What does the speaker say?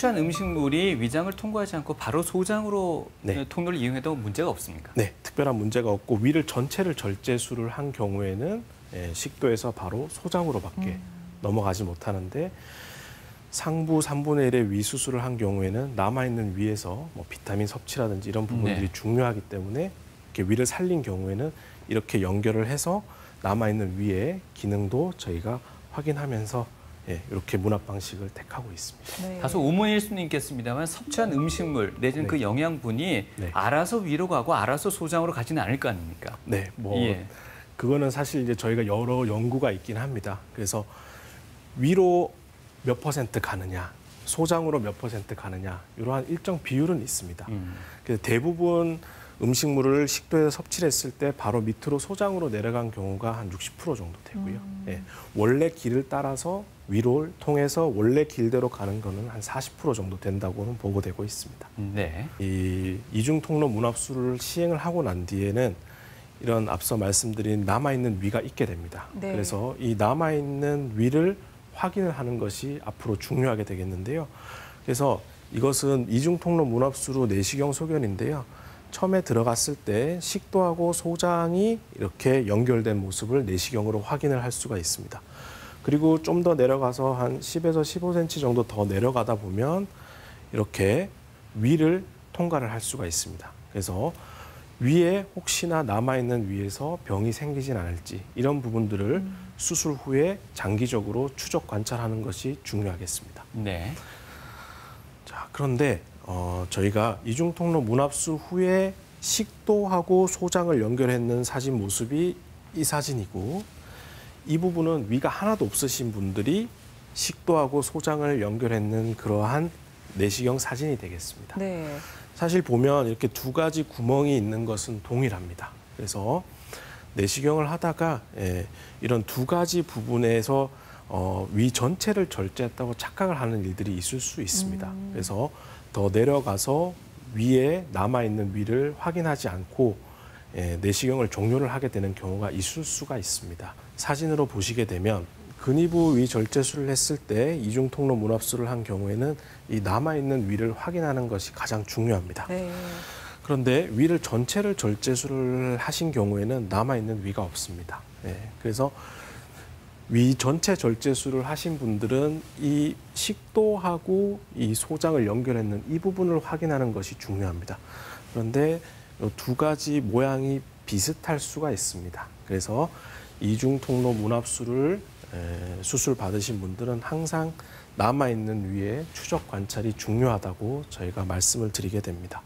섭취한 음식물이 위장을 통과하지 않고 바로 소장으로 네. 통로를 이용해도 문제가 없습니까? 네, 특별한 문제가 없고 위를 전체를 절제술을 한 경우에는 식도에서 바로 소장으로밖에 넘어가지 못하는데 상부 3분의 1의 위 수술을 한 경우에는 남아있는 위에서 뭐 비타민 섭취라든지 이런 부분들이 네. 중요하기 때문에 이렇게 위를 살린 경우에는 이렇게 연결을 해서 남아있는 위의 기능도 저희가 확인하면서 이렇게 문합 방식을 택하고 있습니다. 네. 다소 의문일 수는 있겠습니다만 섭취한 음식물 내지는 네. 그 영양분이 네. 알아서 위로 가고 알아서 소장으로 가지는 않을 거 아닙니까? 네, 뭐 예. 그거는 사실 이제 저희가 여러 연구가 있긴 합니다. 그래서 위로 몇 퍼센트 가느냐, 소장으로 몇 퍼센트 가느냐 이러한 일정 비율은 있습니다. 그래서 대부분 음식물을 식도에서 섭취를 했을 때 바로 밑으로 소장으로 내려간 경우가 한 60% 정도 되고요. 원래 길을 따라서 위로 통해서 원래 길대로 가는 거는 한 40% 정도 된다고는 보고되고 있습니다. 네. 이 이중통로 문합술을 시행을 하고 난 뒤에는 이런 앞서 말씀드린 남아있는 위가 있게 됩니다. 네. 그래서 이 남아있는 위를 확인을 하는 것이 앞으로 중요하게 되겠는데요. 그래서 이것은 이중통로 문합술 후 내시경 소견인데요. 처음에 들어갔을 때 식도하고 소장이 이렇게 연결된 모습을 내시경으로 확인을 할 수가 있습니다. 그리고 좀 더 내려가서 한 10에서 15cm 정도 더 내려가다 보면 이렇게 위를 통과를 할 수가 있습니다. 그래서 위에 혹시나 남아있는 위에서 병이 생기진 않을지 이런 부분들을 수술 후에 장기적으로 추적 관찰하는 것이 중요하겠습니다. 네. 자, 그런데 저희가 이중통로 문합술 후에 식도하고 소장을 연결했는 사진 모습이 이 사진이고 이 부분은 위가 하나도 없으신 분들이 식도하고 소장을 연결했는 그러한 내시경 사진이 되겠습니다. 네. 사실 보면 이렇게 두 가지 구멍이 있는 것은 동일합니다. 그래서 내시경을 하다가 이런 두 가지 부분에서 위 전체를 절제했다고 착각을 하는 일들이 있을 수 있습니다. 그래서 더 내려가서 위에 남아있는 위를 확인하지 않고 내시경을 종료를 하게 되는 경우가 있을 수가 있습니다. 사진으로 보시게 되면 근위부 위 절제술을 했을 때 이중통로 문합술을 한 경우에는 이 남아있는 위를 확인하는 것이 가장 중요합니다. 네. 그런데 위를 전체를 절제술을 하신 경우에는 남아있는 위가 없습니다. 그래서 위 전체 절제술을 하신 분들은 이 식도하고 이 소장을 연결했는 이 부분을 확인하는 것이 중요합니다. 그런데 두 가지 모양이 비슷할 수가 있습니다. 그래서 이중통로 문합술을 수술 받으신 분들은 항상 남아있는 위에 추적 관찰이 중요하다고 저희가 말씀을 드리게 됩니다.